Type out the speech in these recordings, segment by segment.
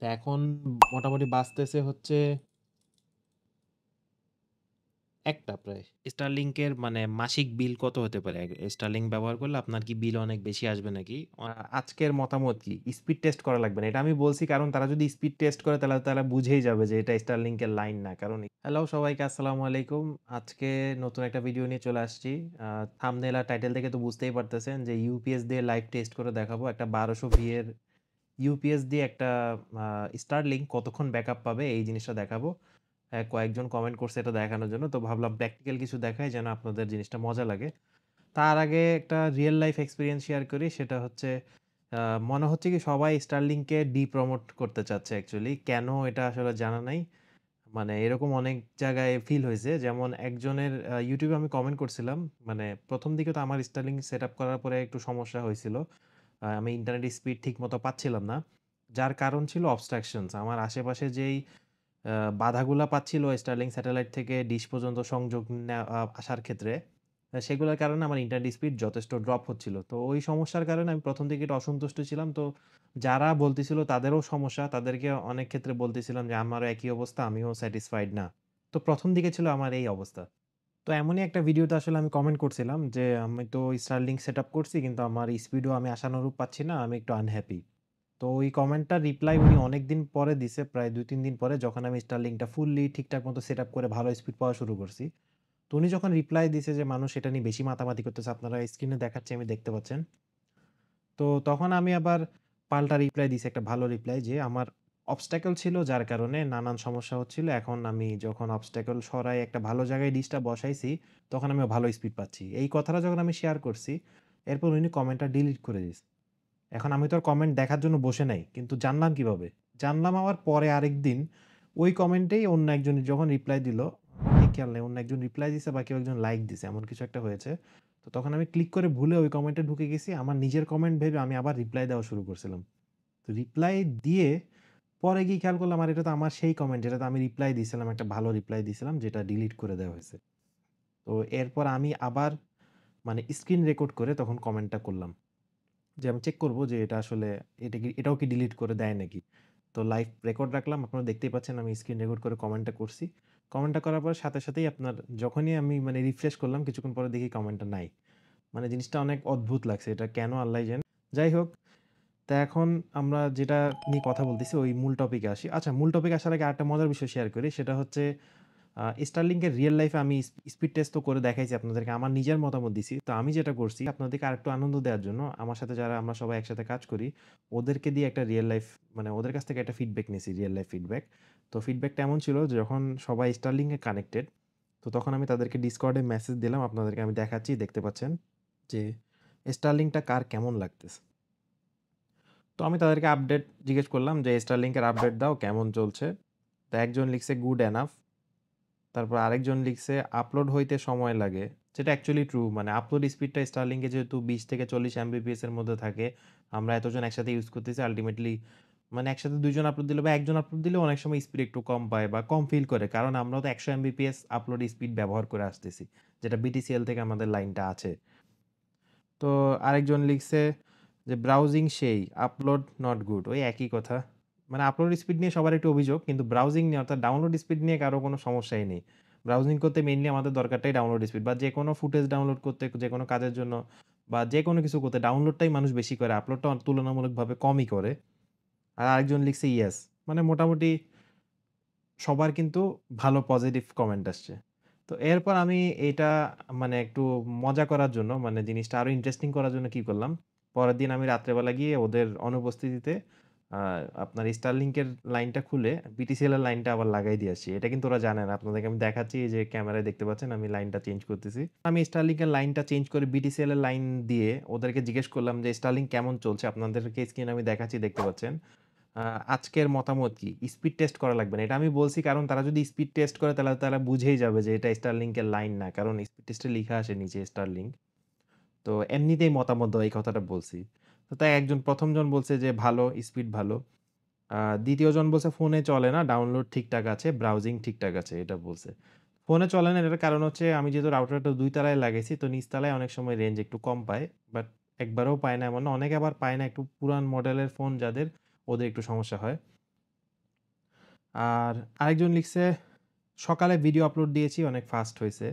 তো এখন মোটামুটি বাঁচতেছে হচ্ছে একটা প্রায়। Starlink-এর মানে মাসিক বিল কত হতে পারে? Starlink ব্যবহার করলে আপনার কি বিল অনেক বেশি আসবে নাকি? আজকের মতামত কি? স্পিড টেস্ট করা লাগবে না। এটা আমি বলছি কারণ তারা যদি স্পিড টেস্ট করে তাহলে তারা বুঝেই যাবে যে এটা Starlink-এর লাইন না। কারণ হ্যালো সবাইকে আসসালামু আলাইকুম। আজকে নতুন একটা ভিডিও নিয়ে চলে আসছি। থাম্বনেল আর টাইটেল দেখে তো বুঝতেই পারতেছেন যে ইউপিএস দিয়ে লাইভ টেস্ট করে দেখাবো। একটা 1200 ভি এর ইউপিএস দিয়ে একটা Starlink কতক্ষণ ব্যাকআপ পাবে এই জিনিসটা দেখাবো। কয়েকজন কমেন্ট করছে এটা দেখানোর জন্য। তো ভাবলাম প্র্যাকটিক্যাল কিছু দেখাই যেন আপনাদের জিনিসটা মজা লাগে। তার আগে একটা রিয়াল লাইফ এক্সপেরিয়েন্স শেয়ার করি। সেটা হচ্ছে আ মনে হচ্ছে কি সবাই Starlink-কে ডি-প্রমোট করতে চাচ্ছে অ্যাকচুয়ালি। কেন এটা আসলে জানা নাই। মানে এরকম অনেক জায়গায় ফিল হইছে। যেমন একজনের YouTube-এ আমি কমেন্ট করছিলাম। মানে ১ম দিকে তো আমার Starlink সেটআপ করার পরে একটু সমস্যা হয়েছিল। আমি ইন্টারনেট স্পিড ঠিকমতো পাচ্ছিলাম না। যার কারণ ছিল obstructions আমার আশেপাশে যেই আ বাধাগুলা পাচ্ছিল Starlink স্যাটেলাইট থেকে ডিশ পর্যন্ত সংযোগ আসার ক্ষেত্রে, সেগুলোর কারণে আমার ইন্টারনেট স্পিড যথেষ্ট ড্রপ হচ্ছিল। তো ওই সমস্যার কারণে আমি ১ম দিকে একটু অসন্তুষ্ট ছিলাম। তো যারা বলতেছিল তাদেরও সমস্যা, তাদেরকে অনেক ক্ষেত্রে বলতেছিলাম যে আমারও একই অবস্থা, আমিও স্যাটিসফাইড না। তো ১ম দিকে ছিল আমার এই অবস্থা। তো এমনই একটা ভিডিওতে আসলে আমি কমেন্ট করছিলাম যে, "আমি তো Starlink সেটআপ করছি কিন্তু আমার স্পিডও আমি আশানুরূপ পাচ্ছি না। আমি একটু আনহ্যাপি।" তো ওই কমেন্টটার রিপ্লাই উনি অনেকদিন পরে দিছে। প্রায় ২-৩ দিন পরে যখন আমি Starlink-টা ফুললি ঠিকঠাক মতো সেটআপ করে ভালো স্পিড পাওয়া শুরু করছি। তো উনি যখন রিপ্লাই দিছে যে মানুষ এটা নিয়ে বেশি মাতামাতি করতেছে, আপনারা স্ক্রিনে দেখাচ্ছি আমি দেখতে পাচ্ছেন। তো তখন আমি আবার পাল্টা রিপ্লাই দিছি একটা ভালো রিপ্লাই যে, "আমার obstacle ছিল যার কারণে নানান সমস্যা হচ্ছিল। এখন আমি যখন obstacle সরাই একটা ভালো জায়গায় ডিশটা বসাইছি, তখন আমি ভালো স্পিড পাচ্ছি।" এই কথাটা যখন আমি শেয়ার করছি, এরপর উনি কমেন্টটা ডিলিট করে দিছে। এখন আমি তো আর কমেন্ট দেখার জন্য বসে নাই। কিন্তু জানলাম কিভাবে? জানলাম আবার পরে আরেকদিন ওই কমেন্টেই অন্য একজন যখন রিপ্লাই দিল, আমার ঠিক খেয়াল নেই অন্য একজন রিপ্লাই দিছে বা কেউ একজন লাইক দিছে। এমন কিছু একটা হয়েছে। তো তখন আমি ক্লিক করে ভুলে ওই কমেন্টে ঢুকে গেছি। আমার নিজের কমেন্ট ভেবে আমি আবার রিপ্লাই দেওয়া শুরু করছিলাম। তো রিপ্লাই দিয়ে পরে গিয়ে খেয়াল করলাম আর এটা তো আমার সেই কমেন্ট যেটাতে আমি রিপ্লাই দিছিলাম, একটা ভালো রিপ্লাই দিছিলাম যেটা ডিলিট করে দেওয়া হয়েছে। তো এরপর আমি আবার মানে স্ক্রিন রেকর্ড করে তখন কমেন্টটা করলাম। যে আমি চেক করব যে এটা আসলে এটাও কি ডিলিট করে দেয় নাকি? তো লাইভ রেকর্ড রাখলাম। আপনারা দেখতেই পাচ্ছেন আমি স্ক্রিন রেকর্ড করে কমেন্টটা করছি। কমেন্টটা করার পর সাথে সাথেই আপনার যখনই আমি মানে রিফ্রেশ করলাম কিছুক্ষণ পরে দেখি কমেন্টটা নাই। মানে জিনিসটা অনেক অদ্ভুত লাগছে। এটা কেন আল্লাহই জানে। যাই হোক, তো এখন আমরা যেটা নিয়ে কথা বলতেছি ওই মূল টপিকে আসি। আচ্ছা মূল টপিকে আসার আগে আরেকটা মজার বিষয় শেয়ার করি। সেটা হচ্ছে Starlink এর রিয়াল লাইফ এ আমি স্পিড টেস্ট তো করে দেখাইছি আপনাদেরকে। আমার নিজের মতামত দিছি। তো আমি যেটা করছি আপনাদেরকে আরেকটু আনন্দ দেওয়ার জন্য আমার সাথে যারা আমরা সবাই একসাথে কাজ করি, ওদেরকে দিয়ে একটা রিয়াল লাইফ মানে ওদের কাছ থেকে একটা ফিডব্যাক নিছি, রিয়াল লাইফ ফিডব্যাক। তো ফিডব্যাকটা এমন ছিল যে যখন সবাই Starlink এ কানেক্টেড, তো তখন আমি তাদেরকে Discord এ মেসেজ দিলাম। আপনাদেরকে আমি দেখাচ্ছি, দেখতে পাচ্ছেন যে Starlink টা কার কেমন লাগতেছে। তো আমি তাদেরকে আপডেট জিজ্ঞেস করলাম যে, "Starlink এর আপডেট দাও, কেমন চলছে?" তো একজন লিখছে, "গুড এনাফ।" তারপর আরেকজন লিখছে, "আপলোড হইতে সময় লাগে।" যেটা অ্যাকচুয়ালি ট্রু। মানে আপলোড স্পিডটা Starlink এ যেহেতু ২০ থেকে ৪০ এমবিপিএস এর মধ্যে থাকে, আমরা এতজন একসাথে ইউজ করতেছি আল্টিমেটলি মানে একসাথে ২ জন আপলোড দিলে বা ১ জন আপলোড দিলেও অনেক সময় স্পিড একটু কম পায় বা কম ফিল করে। কারণ আমরাও তো ১০০ এমবিপিএস আপলোড স্পিড ব্যবহার করে আসতেছি। যেটা বিটিসিএল থেকে আমাদের লাইনটা আছে। তো আরেকজন লিখছে যে, "ব্রাউজিং সেই, আপলোড নট গুড।" ওই একই কথা। মানে আপলোড স্পিড নিয়ে সবার একটু অভিযোগ। কিন্তু ব্রাউজিং নিয়ে অর্থাৎ ডাউনলোড স্পিড নিয়ে কারো কোনো সমস্যাই নেই। ব্রাউজিং করতে মেইনলি আমাদের দরকারটাই ডাউনলোড স্পিড বা যেকোনো ফুটেজ ডাউনলোড করতে, যেকোনো কাজের জন্য বা যেকোনো কিছু করতে ডাউনলোডটাই মানুষ বেশি করে। আপলোডটা তুলনামূলকভাবে কমই করে। আর আরেকজন লিখছে, "ইয়েস।" মানে মোটামুটি সবার কিন্তু ভালো পজিটিভ কমেন্ট আসছে। তো এরপর আমি এইটা মানে একটু মজা করার জন্য মানে জিনিসটা আরো ইন্টারেস্টিং করার জন্য কি করলাম, পরের দিন আমি রাত্রেবেলা গিয়ে ওদের অনুপস্থিতিতে আ আপনার Starlink এর লাইনটা খুলে BTCL এর লাইনটা আবার লাগাই দিয়ে আসছি। এটা কিন্তু ওরা জানে না। আপনাদেরকে আমি দেখাচ্ছি এই যে ক্যামেরায় দেখতে পাচ্ছেন আমি লাইনটা চেঞ্জ করতেছি। আমি Starlink এর লাইনটা চেঞ্জ করে BTCL এর লাইন দিয়ে ওদেরকে জিজ্ঞেস করলাম যে, "Starlink কেমন চলছে?" আপনাদেরকে স্ক্রিনে আমি দেখাচ্ছি দেখতে পাচ্ছেন। আ আজকের মতামত কি? স্পিড টেস্ট করা লাগবে না। এটা আমি বলছি কারণ তারা যদি স্পিড টেস্ট করে তাহলে তারা বুঝেই যাবে যে এটা Starlink এর লাইন না। কারণ স্পিড টেস্টে লিখা আসে নিচে Starlink। তো এমনিতেই মতামত দেওয়া এই কথাটা বলছি। তো তাই একজন ১ম জন বলছে যে ভালো, স্পিড ভালো। ২য় জন বলছে ফোনে চলে না, ডাউনলোড ঠিকঠাক আছে, ব্রাউজিং ঠিকঠাক আছে এটা বলছে। ফোনে চলে না এটার কারণ হচ্ছে আমি যেহেতু রাউটারটা ২ তলায় লাগাইছি তো নিচ তলায় অনেক সময় রেঞ্জ একটু কম পায়। বাট একবারেও পায় না এমন না। অনেকে আবার পায় না একটু পুরান মডেলের ফোন যাদের ওদের একটু সমস্যা হয়। আর আরেকজন লিখছে, "সকালে ভিডিও আপলোড দিয়েছি, অনেক ফাস্ট হইছে।"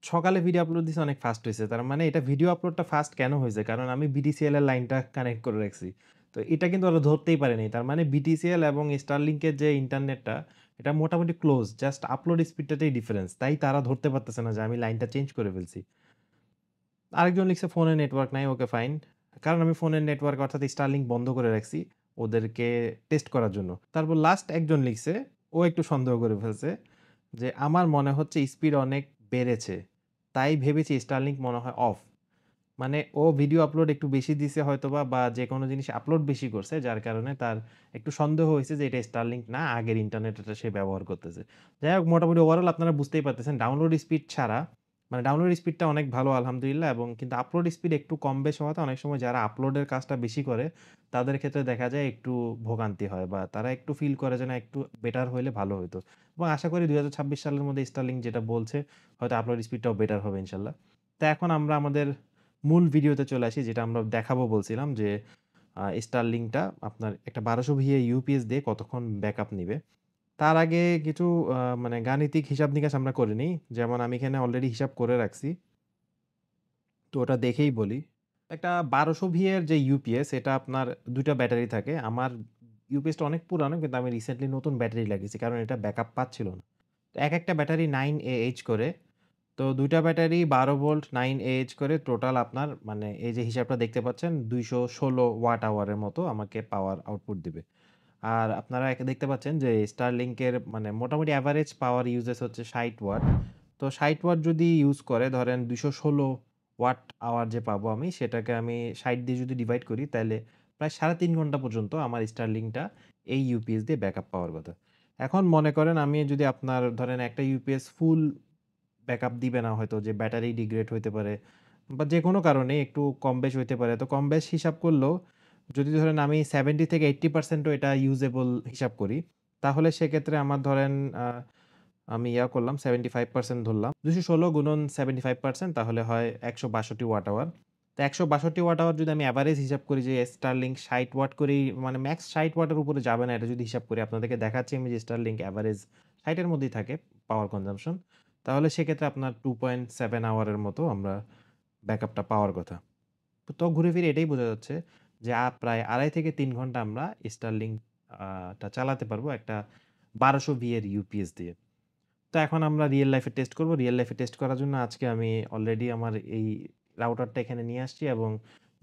সকালে ভিডিও আপলোড দিছি, অনেক ফাস্ট হইছে। তার মানে এটা ভিডিও আপলোডটা ফাস্ট কেন হইছে? কারণ আমি বিটিসিএল এর লাইনটা কানেক্ট করে রাখছি। তো এটা কিন্তু ওরা ধরতেই পারেনি। তার মানে বিটিসিএল এবং Starlink এর যে ইন্টারনেটটা, এটা মোটামুটি ক্লোজ। জাস্ট আপলোড স্পিডটাতেই ডিফারেন্স। তাই তারা ধরতে পারতেছে না যে আমি লাইনটা চেঞ্জ করে ফেলছি। আরেকজন লিখছে, "ফোনে নেটওয়ার্ক নাই।" Okay fine. কারণ আমি ফোনের নেটওয়ার্ক অর্থাৎ Starlink বন্ধ করে রাখছি ওদেরকে টেস্ট করার জন্য। তারপর লাস্ট একজন লিখছে, ও একটু সন্দেহ করে ফেলছে যে, "আমার মনে হচ্ছে স্পিড অনেক বেড়েছে। তাই ভেবেছি Starlink মনে হয় অফ।" মানে ও ভিডিও আপলোড একটু বেশি দিছে হয়তোবা বা যেকোনো জিনিস আপলোড বেশি করছে যার কারণে তার একটু সন্দেহ হইছে যে এটা Starlink না, আগের ইন্টারনেটটা সে ব্যবহার করতেছে। যাই হোক, মোটামুটি ওভারঅল আপনারা বুঝতেই পারতেছেন ডাউনলোড স্পিড ছাড়া মানে ডাউনলোড স্পিডটা অনেক ভালো আলহামদুলিল্লাহ, এবং কিন্তু আপলোড স্পিড একটু কম বেশ হওয়াতে অনেক সময় যারা আপলোডের কাজটা বেশি করে তাদের ক্ষেত্রে দেখা যায় একটু ভোগান্তি হয় বা তারা একটু ফিল করে যে না, একটু বেটার হইলে ভালো হইতো। এবং আশা করি ২০২৬ সালের মধ্যে Starlink যেটা বলছে হয়তো আপলোড স্পিডটাও বেটার হবে ইনশাল্লাহ। তো এখন আমরা আমাদের মূল ভিডিওতে চলে আসি, যেটা আমরা দেখাবো বলছিলাম যে Starlink-টা আপনার একটা ১২০০ VA ইউপিএস দিয়ে কতক্ষণ ব্যাকআপ নিবে। তার আগে কিছু মানে গাণিতিক হিসাব-নিকাশ আমরা করে নিই। যেমন আমি এখানে অলরেডি হিসাব করে রাখছি। তো ওটা দেখেই বলি। একটা ১২০০ VA এর যে ইউপিএস, এটা আপনার ২ টা ব্যাটারি থাকে। আমার ইউপিএসটা অনেক পুরানো, কিন্তু আমি রিসেন্টলি নতুন ব্যাটারি লাগিয়েছি। কারণ এটা ব্যাকআপ পাচ্ছিল না। তো একেকটা ব্যাটারি 9 AH করে। তো ২ টা ব্যাটারি ১২ ভোল্ট 9 AH করে টোটাল আপনার মানে এই যে হিসাবটা দেখতে পাচ্ছেন ২১৬ ওয়াট আওয়ারের মতো আমাকে পাওয়ার আউটপুট দিবে। আর আপনারা দেখতে পাচ্ছেন যে Starlink এর মানে মোটামুটি এভারেজ পাওয়ার ইউজেস হচ্ছে ৬০ ওয়াট। তো ৬০ ওয়াট যদি ইউজ করে ধরেন ২১৬ ওয়াট আওয়ার যে পাবো আমি, সেটাকে আমি ৬০ দিয়ে যদি ডিভাইড করি তাইলে প্রায় ৩.৫ ঘন্টা পর্যন্ত আমার Starlink-টা এই ইউপিএস দিয়ে ব্যাকআপ পাওয়ার কথা। এখন মনে করেন আমি যদি আপনার ধরেন একটা ইউপিএস ফুল ব্যাকআপ দিবে না, হয়তো যে ব্যাটারি ডিগ্রেড হইতে পারে বা যেকোনো কারণে একটু কম বেশ হইতে পারে। তো কম বেশ হিসাব করলেও যদি ধরেন আমি 70 থেকে 80% ও এটা ইউজেবল হিসাব করি, তাহলে সেক্ষেত্রে আমার ধরেন আমি করলাম 75% ধরলাম। ২১৬ গুণন 75% তাহলে হয় ১৬২ ওয়াট আওয়ার। তো ১৬২ ওয়াট আওয়ার যদি আমি এভারেজ হিসাব করি যে Starlink ৬০ ওয়াট করেই মানে ম্যাক্স ৬০ ওয়াটের উপরে যাবে না, এটা যদি হিসাব করি আপনাদেরকে দেখাচ্ছি আমি যে Starlink এভারেজ ৬০ এর মধ্যেই থাকে পাওয়ার কনজাম্পশন। তাহলে সেক্ষেত্রে আপনার 2.7 আওয়ারের মতো আমরা ব্যাকআপটা পাওয়ার কথা। তো ঘুরে ফিরে এটাই বোঝা যাচ্ছে যে প্রায় ২.৫ থেকে ৩ ঘন্টা আমরা Starlink টা চালাতে পারবো একটা ১২০০ V এর ইউপিএস দিয়ে। তো এখন আমরা রিয়েল লাইফে টেস্ট করব। রিয়েল লাইফে টেস্ট করার জন্য আজকে আমি অলরেডি আমার এই রাউটারটা এখানে নিয়ে আসছি এবং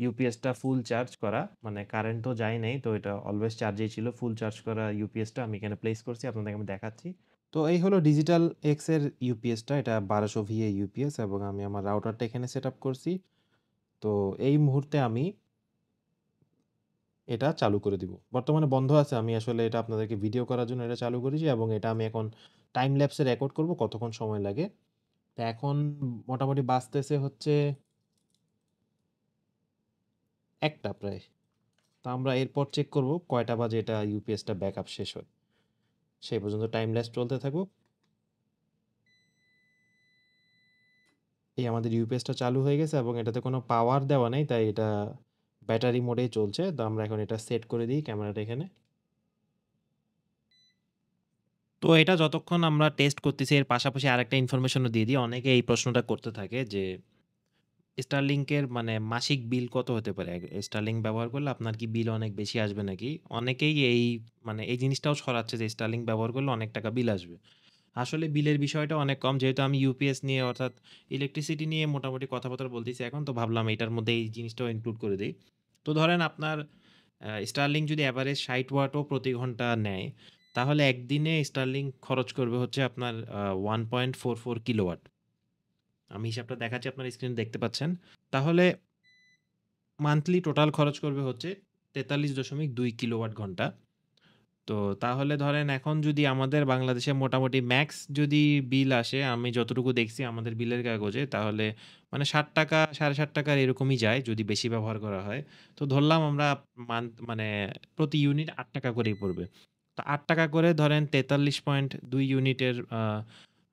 ইউপিএসটা ফুল চার্জ করা, মানে কারেন্ট তো যায় নাই। তো এটা অলওয়েজ চার্জেই ছিল। ফুল চার্জ করা ইউপিএসটা আমি এখানে প্লেস করছি। আপনাদেরকে আমি দেখাচ্ছি। তো এই হলো ডিজিটাল এক্স এর ইউপিএসটা। এটা ১২০০ ভিএ ইউপিএস এবং আমি আমার রাউটারটা এখানে সেটআপ করছি। তো এই মুহূর্তে আমি এটা চালু করে দিব। বর্তমানে বন্ধ আছে। আমি আসলে এটা আপনাদেরকে ভিডিও করার জন্য এটা চালু করেছি এবং এটা আমি এখন টাইম ল্যাপসে রেকর্ড করব কতক্ষণ সময় লাগে। তো এখন মোটামুটি বাজতেছে হচ্ছে ১টা প্রায়। তো আমরা এরপর চেক করব কয়টা বাজে এটা ইউপিএসটা ব্যাকআপ শেষ হয়। সেই পর্যন্ত টাইম ল্যাপস চলতে থাকুক। এই আমাদের ইউপিএসটা চালু হয়ে গেছে এবং এটাতে কোনো পাওয়ার দেওয়া নেই, তাই এটা ব্যাটারি মোডেই চলছে। তো আমরা এখন এটা সেট করে দিই ক্যামেরাটা এখানে। তো এটা যতক্ষণ আমরা টেস্ট করতেছি এর পাশাপাশি আরেকটা ইনফরমেশনও দিয়ে দিই। অনেকে এই প্রশ্নটা করতে থাকে যে Starlink এর মানে মাসিক বিল কত হতে পারে? Starlink ব্যবহার করলে আপনার কি বিল অনেক বেশি আসবে নাকি? অনেকেই এই মানে এই জিনিসটাও ছড়াচ্ছে যে Starlink ব্যবহার করলে অনেক টাকা বিল আসবে। আসলে বিলের বিষয়টা অনেক কম। যেহেতু আমি ইউপিএস নিয়ে অর্থাৎ ইলেকট্রিসিটি নিয়ে মোটামুটি কথাবার্তা বলতেছি এখন, তো ভাবলাম এটার মধ্যে এই জিনিসটাও ইনক্লুড করে দেই। তো ধরেন আপনার Starlink যদি এভারেজ ৬০ ওয়াটও প্রতি ঘন্টা নেয়, তাহলে একদিনে Starlink খরচ করবে হচ্ছে আপনার 1.44 কিলোওয়াট। আমি হিসাবটা দেখাচ্ছি, আপনার স্ক্রিনে দেখতে পাচ্ছেন। তাহলে মান্থলি টোটাল খরচ করবে হচ্ছে ৪৩.২ কিলোওয়াট ঘন্টা। তো তাহলে ধরেন এখন যদি আমাদের বাংলাদেশে মোটামুটি ম্যাক্স যদি বিল আসে, আমি যতটুকু দেখছি আমাদের বিলের কাগজে, তাহলে মানে ৳৬০ ৳৬.৫ এরকমই যায় যদি বেশি ব্যবহার করা হয়। তো ধরলাম আমরা মানে প্রতি ইউনিট ৳৮ করেই পড়বে। তো ৳৮ করে ধরেন ৪৩.২ ইউনিটের আ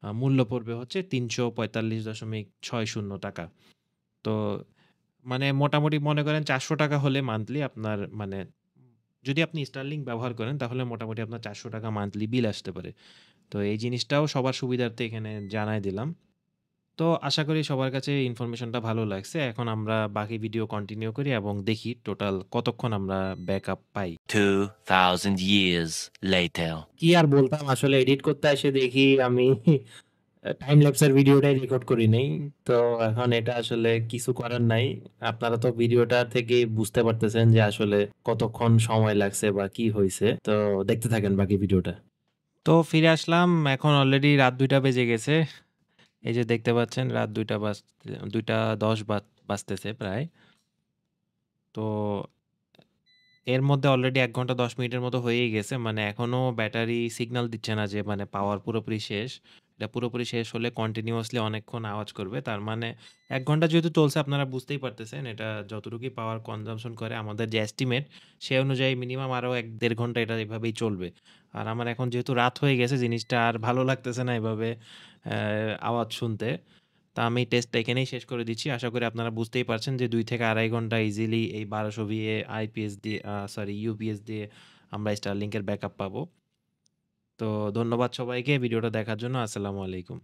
আ মূল্য পড়বে হচ্ছে ৳৩৪৫.৬০ তো মানে মোটামুটি মনে করেন ৳৪০০ হলে মান্থলি আপনার মানে যদি আপনি Starlink ব্যবহার করেন তাহলে মোটামুটি আপনার ৳400 মান্থলি বিল আসতে পারে। তো এই জিনিসটাও সবার সুবিধার্থে এখানে জানায় দিলাম। তো আশা করি সবার কাছে ইনফরমেশনটা ভালো লাগছে। এখন আমরা বাকি ভিডিও কন্টিনিউ করি এবং দেখি টোটাল কতক্ষণ আমরা ব্যাকআপ পাই। 2,000 years later. কি আর বলতাম, আসলে এডিট করতে এসে দেখি আমি টাইম ল্যাপসের ভিডিওটাই রেকর্ড করি নাই। তো এখন এটা আসলে কিছু করার নাই। আপনারা তো ভিডিওটা থেকে বুঝতে পারতেছেন যে আসলে কতক্ষণ সময় লাগছে বা কি হয়েছে। তো দেখতে থাকেন বাকি ভিডিওটা। তো ফিরে আসলাম। এখন অলরেডি রাত ২টা বেজে গেছে। এই যে দেখতে পাচ্ছেন রাত ২টা ১০ বাজতেছে প্রায়। তো এর মধ্যে অলরেডি ১ ঘন্টা ১০ মিনিটের মতো হয়েই গেছে। মানে এখনো ব্যাটারি সিগন্যাল দিচ্ছে না যে মানে পাওয়ার পুরোপুরি শেষ। এটা পুরোপুরি শেষ হলে কন্টিনিউয়াসলি অনেকক্ষণ আওয়াজ করবে। তার মানে ১ ঘন্টা যেহেতু চলছে আপনারা বুঝতেই পারতেছেন এটা যতটুকুই পাওয়ার কনজাম্পশন করে আমাদের যে এস্টিমেট সে অনুযায়ী মিনিমাম আরও ১-১.৫ ঘন্টা এটা এভাবেই চলবে। আর আমার এখন যেহেতু রাত হয়ে গেছে জিনিসটা আর ভালো লাগতেছে না এভাবে আওয়াজ শুনতে। তো আমি টেস্টটা এখানেই শেষ করে দিচ্ছি। আশা করি আপনারা বুঝতেই পারছেন যে ২ থেকে ২.৫ ঘন্টা ইজিলি এই ১২০০ ভিএ আইপিএস দিয়ে ইউপিএস দিয়ে আমরা Starlink এর ব্যাকআপ পাবো। তো ধন্যবাদ সবাইকে ভিডিওটা দেখার জন্য। আসসালামু আলাইকুম।